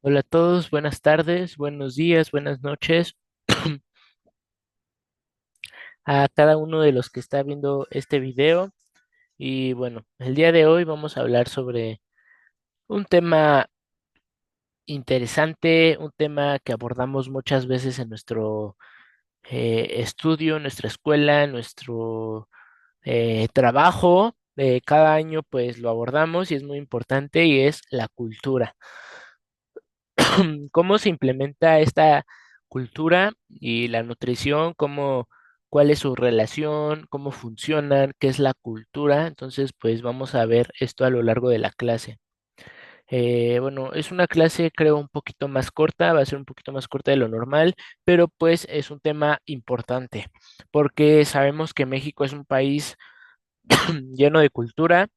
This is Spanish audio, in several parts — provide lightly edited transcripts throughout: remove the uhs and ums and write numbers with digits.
Hola a todos, buenas tardes, buenos días, buenas noches a cada uno de los que está viendo este video. Y bueno, el día de hoy vamos a hablar sobre un tema interesante, un tema que abordamos muchas veces en nuestro estudio, en nuestra escuela, en nuestro trabajo. Cada año pues lo abordamos y es muy importante y es la cultura. ¿Cómo se implementa esta cultura y la nutrición? ¿Cuál es su relación? ¿Cómo funcionan? ¿Qué es la cultura? Entonces, pues vamos a ver esto a lo largo de la clase. Bueno, es una clase creo un poquito más corta, va a ser un poquito más corta de lo normal, pero pues es un tema importante porque sabemos que México es un país lleno de cultura,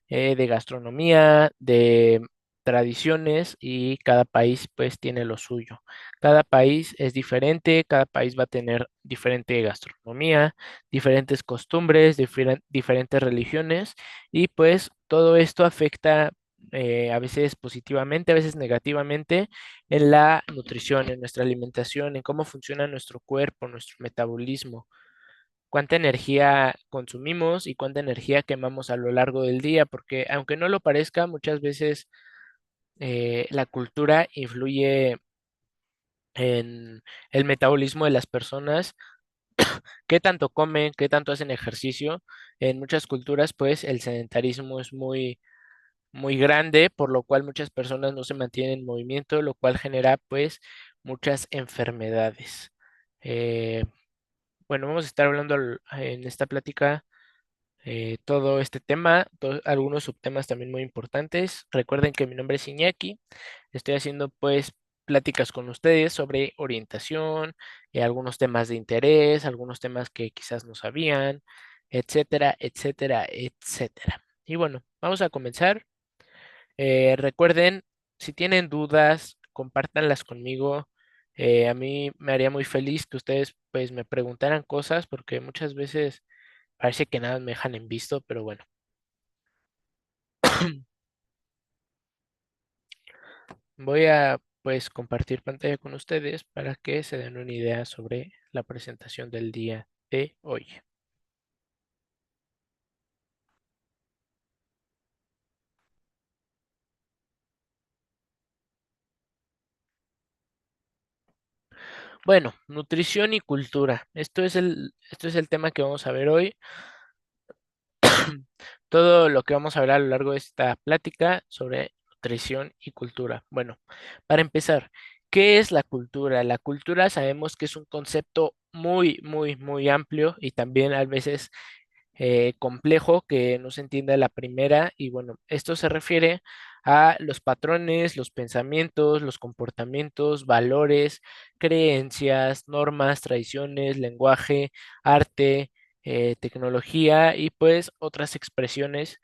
de gastronomía, de tradiciones, y cada país pues tiene lo suyo. Cada país es diferente, cada país va a tener diferente gastronomía, diferentes costumbres, diferentes religiones, y pues todo esto afecta a veces positivamente, a veces negativamente en la nutrición, en nuestra alimentación, en cómo funciona nuestro cuerpo, nuestro metabolismo, cuánta energía consumimos y cuánta energía quemamos a lo largo del día, porque aunque no lo parezca, muchas veces la cultura influye en el metabolismo de las personas, qué tanto comen, qué tanto hacen ejercicio. En muchas culturas, pues el sedentarismo es muy grande, por lo cual muchas personas no se mantienen en movimiento, lo cual genera pues muchas enfermedades. Eh, bueno, vamos a estar hablando en esta plática todo este tema, algunos subtemas también muy importantes. Recuerden que mi nombre es Iñaki, estoy haciendo pues pláticas con ustedes sobre orientación, algunos temas de interés, algunos temas que quizás no sabían, etcétera, etcétera, etcétera. Y bueno, vamos a comenzar. Recuerden, si tienen dudas, compártanlas conmigo. A mí me haría muy feliz que ustedes pues me preguntaran cosas porque muchas veces parece que nada me dejan en visto, pero bueno. Voy a pues compartir pantalla con ustedes para que se den una idea sobre la presentación del día de hoy. Bueno, nutrición y cultura. Esto es el tema que vamos a ver hoy. Todo lo que vamos a ver a lo largo de esta plática sobre nutrición y cultura. Bueno, para empezar, ¿qué es la cultura? La cultura sabemos que es un concepto muy amplio y también a veces complejo que no se entiende a la primera. Y bueno, esto se refiere a los patrones, los pensamientos, los comportamientos, valores, creencias, normas, tradiciones, lenguaje, arte, tecnología y pues otras expresiones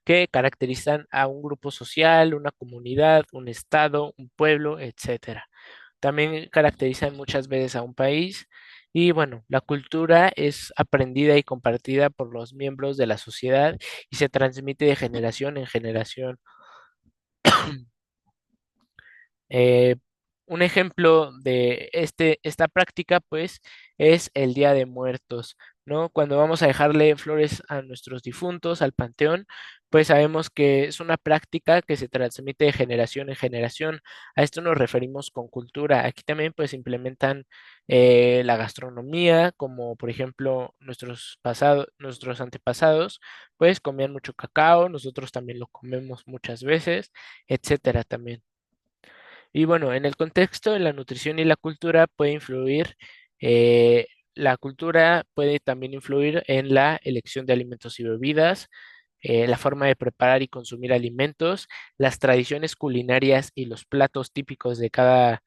que caracterizan a un grupo social, una comunidad, un estado, un pueblo, etcétera. También caracterizan muchas veces a un país. Y bueno, la cultura es aprendida y compartida por los miembros de la sociedad y se transmite de generación en generación. Eh, un ejemplo de esta práctica, pues, es el Día de Muertos, ¿no? Cuando vamos a dejarle flores a nuestros difuntos, al panteón, pues sabemos que es una práctica que se transmite de generación en generación. A esto nos referimos con cultura. Aquí también, pues, implementan la gastronomía, como por ejemplo nuestros antepasados, pues, comían mucho cacao, nosotros también lo comemos muchas veces, etcétera, también. Y bueno, en el contexto de la nutrición y la cultura puede influir, la cultura puede también influir en la elección de alimentos y bebidas, la forma de preparar y consumir alimentos, las tradiciones culinarias y los platos típicos de cada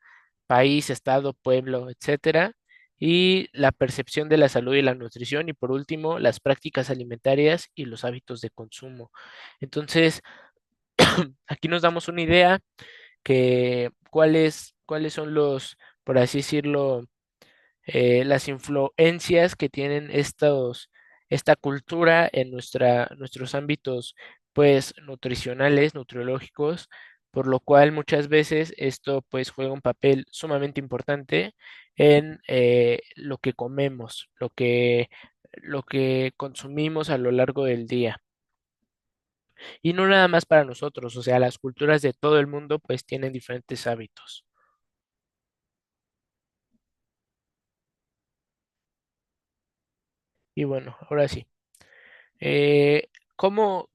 país, estado, pueblo, etcétera, y la percepción de la salud y la nutrición, y por último, las prácticas alimentarias y los hábitos de consumo. Entonces, aquí nos damos una idea que cuáles son por así decirlo, las influencias que tienen esta cultura en nuestros ámbitos, pues, nutricionales, nutriológicos. por lo cual muchas veces esto pues juega un papel sumamente importante en lo que comemos, lo que consumimos a lo largo del día. Y no nada más para nosotros, o sea, las culturas de todo el mundo pues tienen diferentes hábitos. Y bueno, ahora sí. ¿Cómo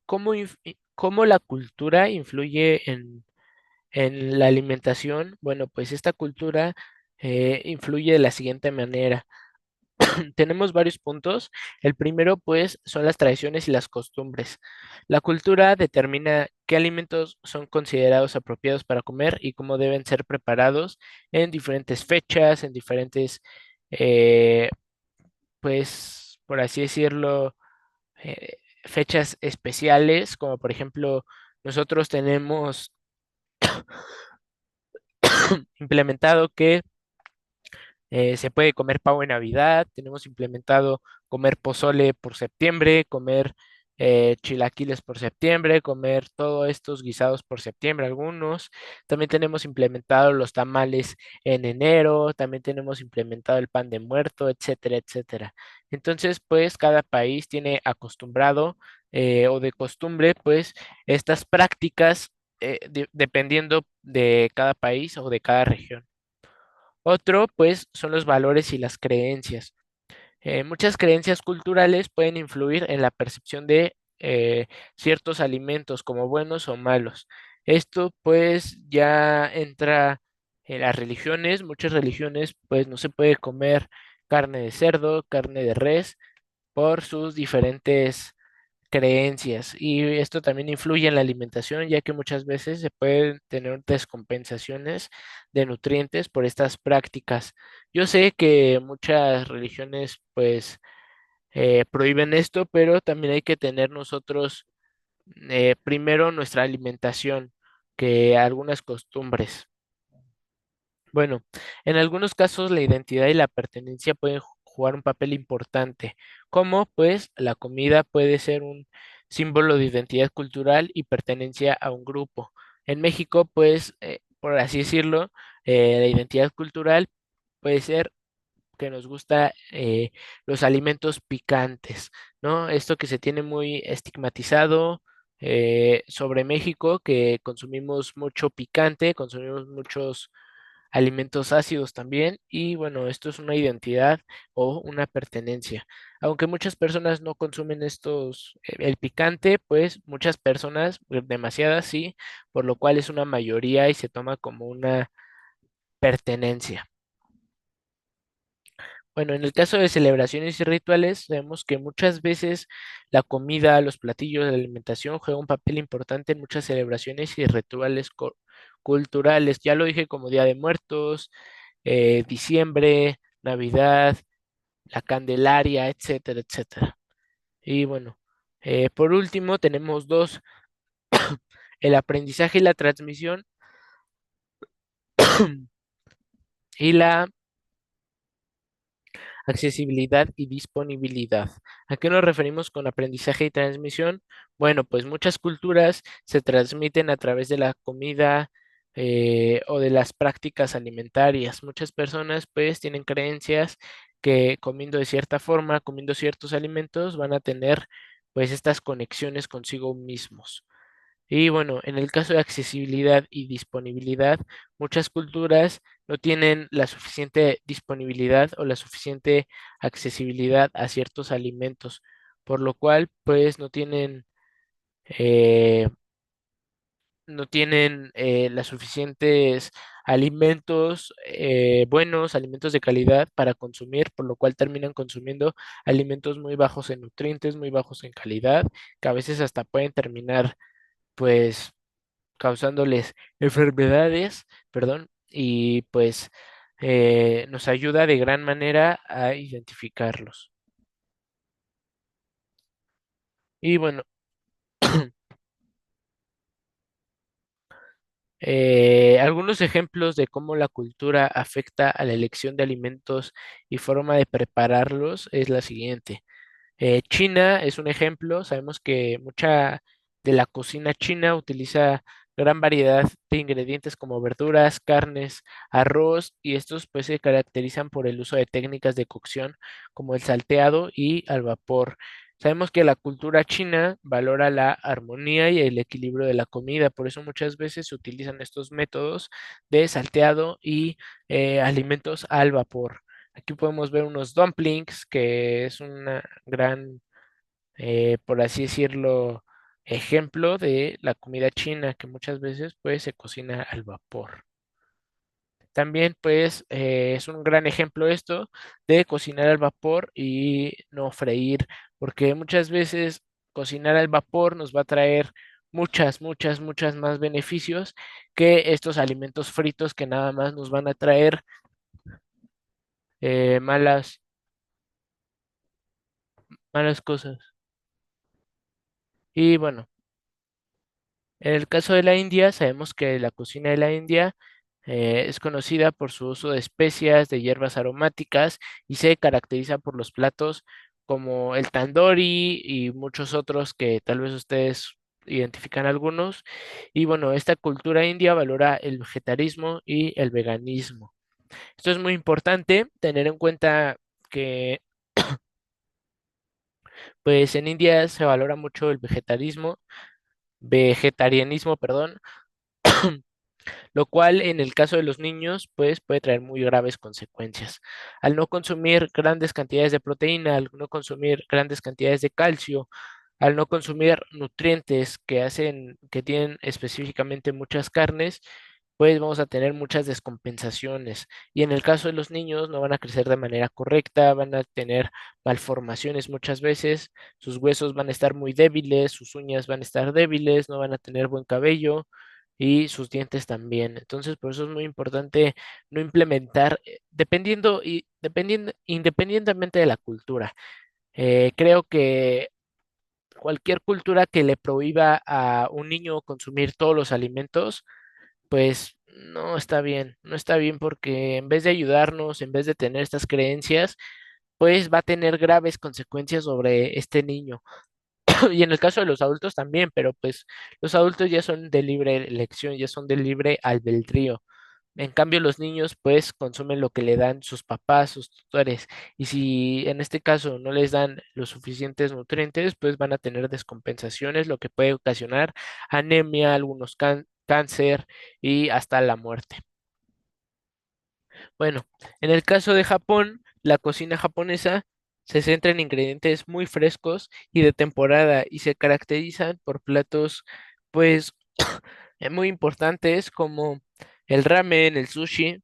la cultura influye en la alimentación? Bueno, pues esta cultura influye de la siguiente manera. Tenemos varios puntos. El primero, pues, son las tradiciones y las costumbres. La cultura determina qué alimentos son considerados apropiados para comer y cómo deben ser preparados en diferentes fechas, en diferentes, eh, pues, por así decirlo, fechas especiales, como por ejemplo, nosotros tenemos implementado que se puede comer pavo en Navidad, tenemos implementado comer pozole por septiembre, comer chilaquiles por septiembre, comer todos estos guisados por septiembre, algunos. También tenemos implementado los tamales en enero, también tenemos implementado el pan de muerto, etcétera, etcétera. Entonces, pues cada país tiene acostumbrado o de costumbre, pues estas prácticas dependiendo de cada país o de cada región. Otro, pues, son los valores y las creencias. Muchas creencias culturales pueden influir en la percepción de ciertos alimentos como buenos o malos. Esto, pues, ya entra en las religiones. Muchas religiones, pues, no se puede comer carne de cerdo, carne de res, por sus diferentes creencias y esto también influye en la alimentación, ya que muchas veces se pueden tener descompensaciones de nutrientes por estas prácticas. Yo sé que muchas religiones pues prohíben esto, pero también hay que tener nosotros primero nuestra alimentación que algunas costumbres. Bueno, en algunos casos la identidad y la pertenencia pueden jugar un papel importante, como pues la comida puede ser un símbolo de identidad cultural y pertenencia a un grupo. En México, pues, por así decirlo, la identidad cultural puede ser que nos gusta los alimentos picantes, ¿no? Esto que se tiene muy estigmatizado sobre México, que consumimos mucho picante, consumimos muchos alimentos ácidos también y bueno, esto es una identidad o una pertenencia. Aunque muchas personas no consumen el picante, pues muchas personas, demasiadas sí, por lo cual es una mayoría y se toma como una pertenencia. Bueno, en el caso de celebraciones y rituales, vemos que muchas veces la comida, los platillos, la alimentación juega un papel importante en muchas celebraciones y rituales culturales. Ya lo dije como Día de Muertos, diciembre, Navidad, la Candelaria, etcétera, etcétera. Y bueno, por último tenemos dos, el aprendizaje y la transmisión y la accesibilidad y disponibilidad. ¿A qué nos referimos con aprendizaje y transmisión? Bueno, pues muchas culturas se transmiten a través de la comida o de las prácticas alimentarias. Muchas personas pues tienen creencias que comiendo de cierta forma, comiendo ciertos alimentos, van a tener pues estas conexiones consigo mismos. Y bueno, en el caso de accesibilidad y disponibilidad, muchas culturas no tienen la suficiente disponibilidad o la suficiente accesibilidad a ciertos alimentos, por lo cual pues eh, no tienen las suficientes alimentos buenos, alimentos de calidad para consumir, por lo cual terminan consumiendo alimentos muy bajos en nutrientes, muy bajos en calidad, que a veces hasta pueden terminar pues causándoles enfermedades, perdón, y pues nos ayuda de gran manera a identificarlos. Y bueno, algunos ejemplos de cómo la cultura afecta a la elección de alimentos y forma de prepararlos es la siguiente. China es un ejemplo, sabemos que mucha de la cocina china utiliza gran variedad de ingredientes como verduras, carnes, arroz, y estos pues se caracterizan por el uso de técnicas de cocción como el salteado y al vapor. Sabemos que la cultura china valora la armonía y el equilibrio de la comida, por eso muchas veces se utilizan estos métodos de salteado y alimentos al vapor. Aquí podemos ver unos dumplings, que es una gran, por así decirlo, ejemplo de la comida china, que muchas veces pues se cocina al vapor. También pues es un gran ejemplo esto de cocinar al vapor y no freír, porque muchas veces cocinar al vapor nos va a traer muchas más beneficios que estos alimentos fritos que nada más nos van a traer malas, malas cosas. Y bueno, en el caso de la India, sabemos que la cocina de la India es conocida por su uso de especias, de hierbas aromáticas y se caracteriza por los platos como el tandoori y muchos otros que tal vez ustedes identifican algunos. Y bueno, esta cultura india valora el vegetarismo y el veganismo. Esto es muy importante tener en cuenta que pues en India se valora mucho el vegetarianismo, perdón, lo cual en el caso de los niños pues puede traer muy graves consecuencias. Al no consumir grandes cantidades de proteína, al no consumir grandes cantidades de calcio, al no consumir nutrientes que tienen específicamente muchas carnes, pues vamos a tener muchas descompensaciones. Y en el caso de los niños no van a crecer de manera correcta, van a tener malformaciones muchas veces, sus huesos van a estar muy débiles, sus uñas van a estar débiles, no van a tener buen cabello y sus dientes también. Entonces, por eso es muy importante no implementar, independientemente de la cultura. Creo que cualquier cultura que le prohíba a un niño consumir todos los alimentos, pues no está bien, no está bien porque en vez de ayudarnos, en vez de tener estas creencias, pues va a tener graves consecuencias sobre este niño. Y en el caso de los adultos también, pero pues los adultos ya son de libre elección, ya son de libre albedrío. En cambio, los niños pues consumen lo que le dan sus papás, sus tutores, y si en este caso no les dan los suficientes nutrientes, pues van a tener descompensaciones, lo que puede ocasionar anemia, algunos cáncer y hasta la muerte. Bueno, en el caso de Japón, la cocina japonesa se centra en ingredientes muy frescos y de temporada y se caracterizan por platos pues muy importantes como el ramen, el sushi.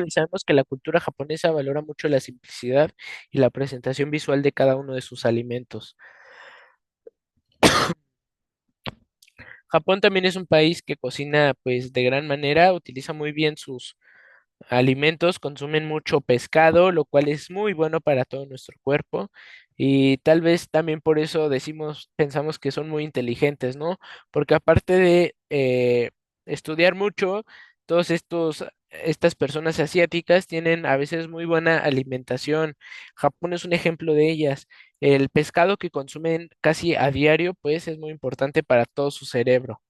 Sabemos que la cultura japonesa valora mucho la simplicidad y la presentación visual de cada uno de sus alimentos. Japón también es un país que cocina pues de gran manera, utiliza muy bien sus alimentos, consumen mucho pescado, lo cual es muy bueno para todo nuestro cuerpo. Y tal vez también por eso pensamos que son muy inteligentes, ¿no? Porque aparte de estudiar mucho, estas personas asiáticas tienen a veces muy buena alimentación. Japón es un ejemplo de ellas. El pescado que consumen casi a diario, pues es muy importante para todo su cerebro.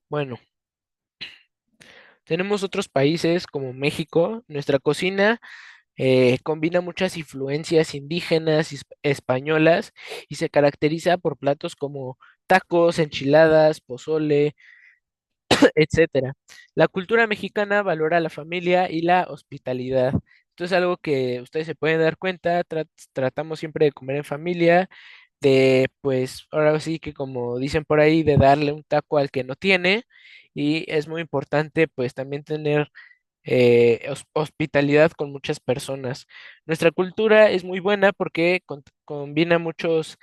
Bueno, tenemos otros países como México. Nuestra cocina combina muchas influencias indígenas y españolas y se caracteriza por platos como tacos, enchiladas, pozole, etcétera. La cultura mexicana valora la familia y la hospitalidad. Esto es algo que ustedes se pueden dar cuenta. Tratamos siempre de comer en familia, de pues ahora sí que como dicen por ahí, de darle un taco al que no tiene. Y es muy importante pues también tener hospitalidad con muchas personas. Nuestra cultura es muy buena porque combina muchos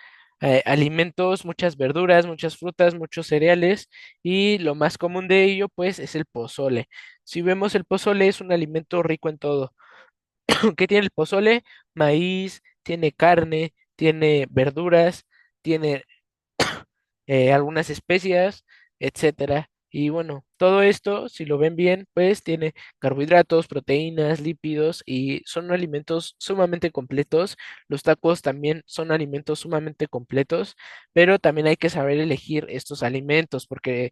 alimentos, muchas verduras, muchas frutas, muchos cereales y lo más común de ello pues es el pozole. Si vemos el pozole es un alimento rico en todo. ¿Qué tiene el pozole? Maíz, tiene carne, tiene verduras, tiene algunas especias, etcétera. Y bueno, todo esto, si lo ven bien, pues tiene carbohidratos, proteínas, lípidos y son alimentos sumamente completos. Los tacos también son alimentos sumamente completos, pero también hay que saber elegir estos alimentos porque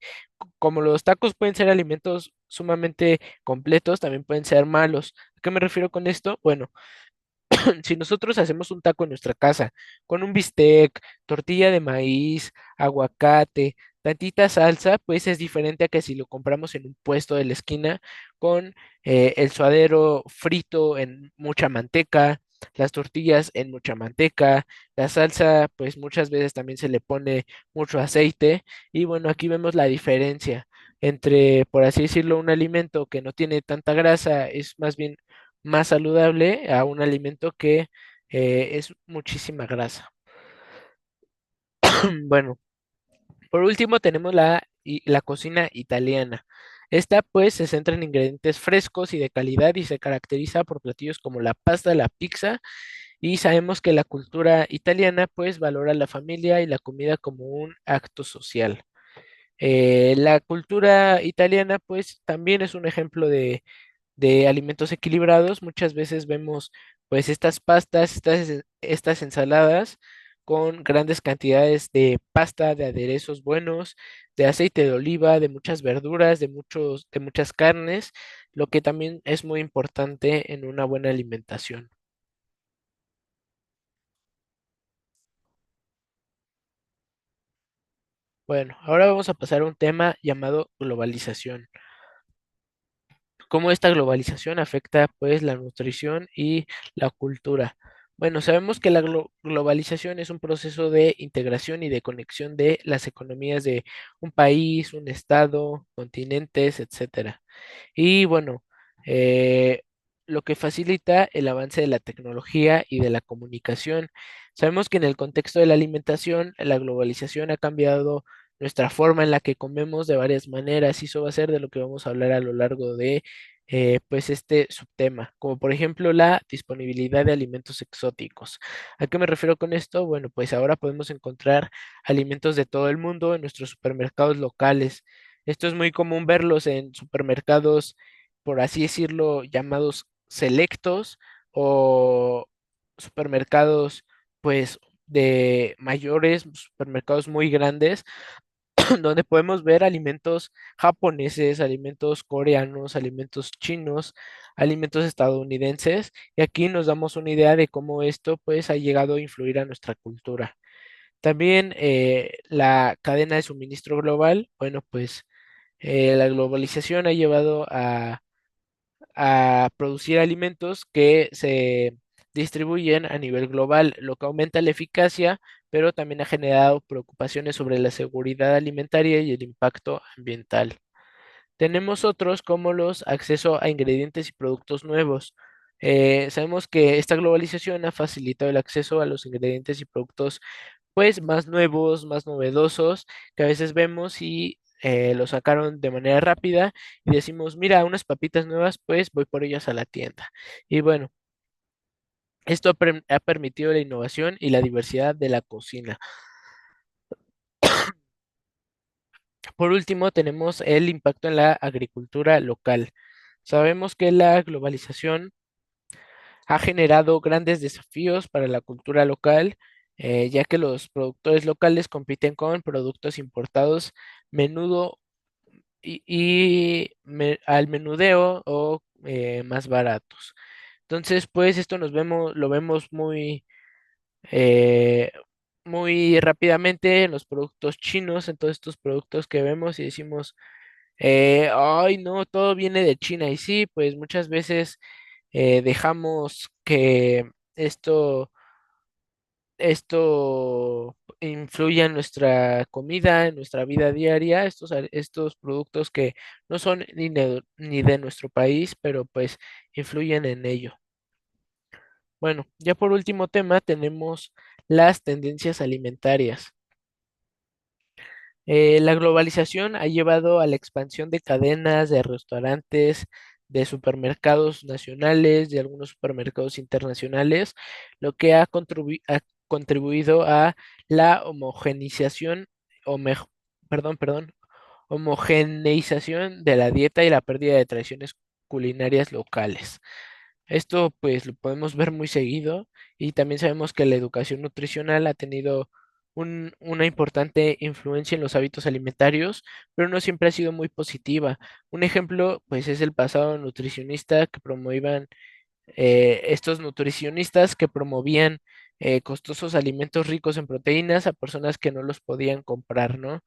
como los tacos pueden ser alimentos sumamente completos, también pueden ser malos. ¿A qué me refiero con esto? Bueno, si nosotros hacemos un taco en nuestra casa con un bistec, tortilla de maíz, aguacate, tantita salsa, pues es diferente a que si lo compramos en un puesto de la esquina con el suadero frito en mucha manteca, las tortillas en mucha manteca, la salsa, pues muchas veces también se le pone mucho aceite y bueno, aquí vemos la diferencia entre, por así decirlo, un alimento que no tiene tanta grasa, es más bien más saludable a un alimento que es muchísima grasa. Bueno, por último tenemos la cocina italiana. Esta pues se centra en ingredientes frescos y de calidad y se caracteriza por platillos como la pasta, la pizza y sabemos que la cultura italiana pues valora la familia y la comida como un acto social. La cultura italiana pues también es un ejemplo de alimentos equilibrados. Muchas veces vemos pues estas pastas, estas ensaladas con grandes cantidades de pasta, de aderezos buenos, de aceite de oliva, de muchas verduras, de muchas carnes, lo que también es muy importante en una buena alimentación. Bueno, ahora vamos a pasar a un tema llamado globalización. Cómo esta globalización afecta pues la nutrición y la cultura. Bueno, sabemos que la globalización es un proceso de integración y de conexión de las economías de un país, un estado, continentes, etcétera. Y bueno, eh, lo que facilita el avance de la tecnología y de la comunicación. Sabemos que en el contexto de la alimentación, la globalización ha cambiado nuestra forma en la que comemos de varias maneras y eso va a ser de lo que vamos a hablar a lo largo de pues este subtema, como por ejemplo la disponibilidad de alimentos exóticos. ¿A qué me refiero con esto? Bueno, pues ahora podemos encontrar alimentos de todo el mundo en nuestros supermercados locales. Esto es muy común verlos en supermercados, por así decirlo, llamados selectos o supermercados, pues, de mayores, supermercados muy grandes, donde podemos ver alimentos japoneses, alimentos coreanos, alimentos chinos, alimentos estadounidenses, y aquí nos damos una idea de cómo esto, pues, ha llegado a influir a nuestra cultura. También la cadena de suministro global, bueno, pues la globalización ha llevado a producir alimentos que se distribuyen a nivel global, lo que aumenta la eficacia, pero también ha generado preocupaciones sobre la seguridad alimentaria y el impacto ambiental. Tenemos otros como los acceso a ingredientes y productos nuevos. Sabemos que esta globalización ha facilitado el acceso a los ingredientes y productos pues más nuevos, más novedosos, que a veces vemos y lo sacaron de manera rápida y decimos, mira, unas papitas nuevas, pues voy por ellas a la tienda. Y bueno, esto ha permitido la innovación y la diversidad de la cocina. Por último, tenemos el impacto en la agricultura local. Sabemos que la globalización ha generado grandes desafíos para la cultura local, ya que los productores locales compiten con productos importados menudo al menudeo o más baratos. Entonces, pues esto lo vemos eh, muy rápidamente en los productos chinos, en todos estos productos que vemos y decimos, ay, no, todo viene de China. Y sí, pues muchas veces dejamos que esto influye en nuestra comida, en nuestra vida diaria, estos productos que no son ni de nuestro país, pero pues influyen en ello. Bueno, ya por último tema tenemos las tendencias alimentarias. La globalización ha llevado a la expansión de cadenas, de restaurantes, de supermercados nacionales, de algunos supermercados internacionales, lo que ha contribuido a la homogenización, o perdón, homogeneización de la dieta y la pérdida de tradiciones culinarias locales. Esto pues lo podemos ver muy seguido y también sabemos que la educación nutricional ha tenido una importante influencia en los hábitos alimentarios, pero no siempre ha sido muy positiva. Un ejemplo pues es el pasado nutricionista que promovían estos nutricionistas que promovían costosos alimentos ricos en proteínas a personas que no los podían comprar, ¿no?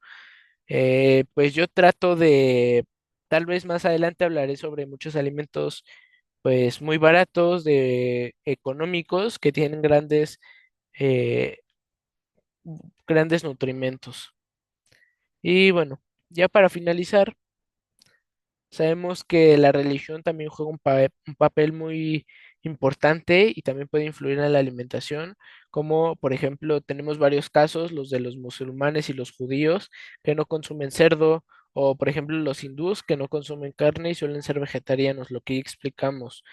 Pues yo trato de, tal vez más adelante hablaré sobre muchos alimentos pues muy baratos, de económicos, que tienen eh, grandes nutrimentos. Y bueno, ya para finalizar, sabemos que la religión también juega un papel muy importante y también puede influir en la alimentación, como por ejemplo tenemos varios casos, los de los musulmanes y los judíos que no consumen cerdo, o por ejemplo los hindús que no consumen carne y suelen ser vegetarianos, lo que ya explicamos.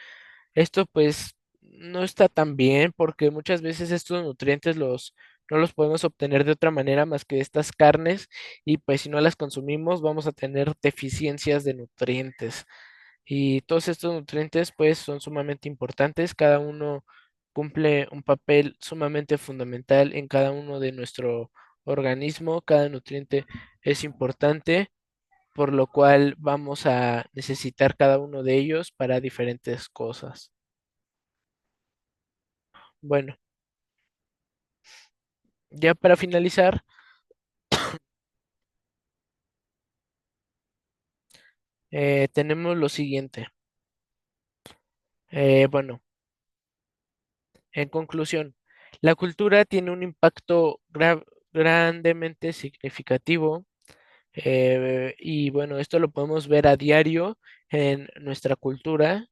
Esto pues no está tan bien porque muchas veces estos nutrientes no los podemos obtener de otra manera más que de estas carnes y pues si no las consumimos vamos a tener deficiencias de nutrientes. Y todos estos nutrientes pues son sumamente importantes, cada uno cumple un papel sumamente fundamental en cada uno de nuestro organismo, cada nutriente es importante, por lo cual vamos a necesitar cada uno de ellos para diferentes cosas. Bueno, ya para finalizar, tenemos lo siguiente. Bueno, en conclusión, la cultura tiene un impacto grandemente significativo y bueno, esto lo podemos ver a diario en nuestra cultura,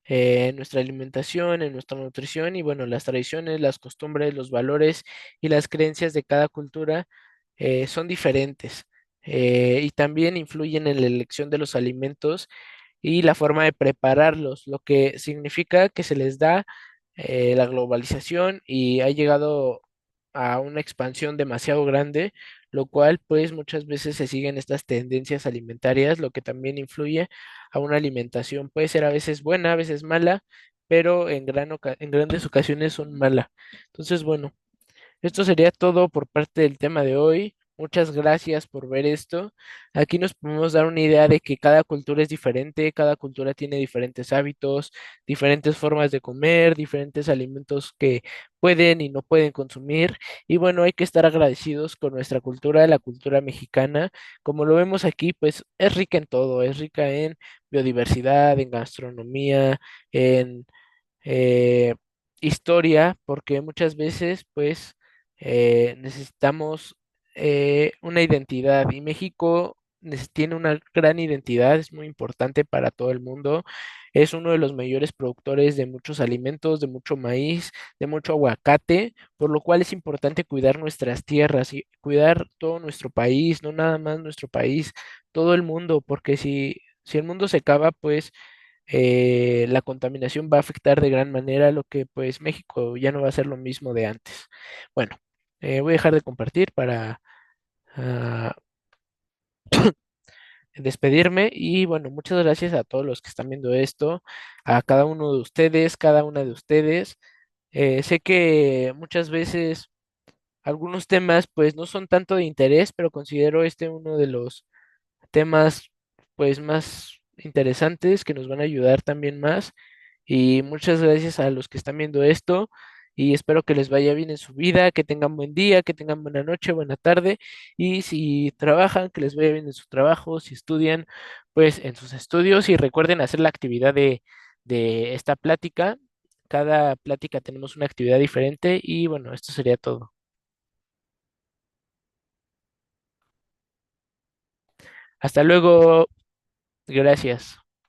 en nuestra alimentación, en nuestra nutrición y bueno, las tradiciones, las costumbres, los valores y las creencias de cada cultura son diferentes y también influyen en la elección de los alimentos y la forma de prepararlos, lo que significa que se les da la globalización y ha llegado a una expansión demasiado grande, lo cual pues muchas veces se siguen estas tendencias alimentarias, lo que también influye a una alimentación. Puede ser a veces buena, a veces mala, pero en grandes ocasiones son mala. Entonces, bueno. Esto sería todo por parte del tema de hoy. Muchas gracias por ver esto. Aquí nos podemos dar una idea de que cada cultura es diferente, cada cultura tiene diferentes hábitos, diferentes formas de comer, diferentes alimentos que pueden y no pueden consumir. Y bueno, hay que estar agradecidos con nuestra cultura, la cultura mexicana. Como lo vemos aquí, pues es rica en todo, es rica en biodiversidad, en gastronomía, en eh, historia, porque muchas veces pues necesitamos una identidad y México tiene una gran identidad, es muy importante para todo el mundo, es uno de los mayores productores de muchos alimentos, de mucho maíz, de mucho aguacate, por lo cual es importante cuidar nuestras tierras y cuidar todo nuestro país, no nada más nuestro país, todo el mundo, porque si el mundo se acaba, pues la contaminación va a afectar de gran manera, lo que pues México ya no va a ser lo mismo de antes. Bueno, voy a dejar de compartir para ah, despedirme y bueno, muchas gracias a todos los que están viendo esto, a cada uno de ustedes, cada una de ustedes. Sé que muchas veces algunos temas pues no son tanto de interés, pero considero este uno de los temas pues más interesantes que nos van a ayudar también más. Y muchas gracias a los que están viendo esto y espero que les vaya bien en su vida, que tengan buen día, que tengan buena noche, buena tarde y si trabajan, que les vaya bien en su trabajo, si estudian, pues en sus estudios y recuerden hacer la actividad de esta plática. Cada plática tenemos una actividad diferente y bueno, esto sería todo. Hasta luego, gracias.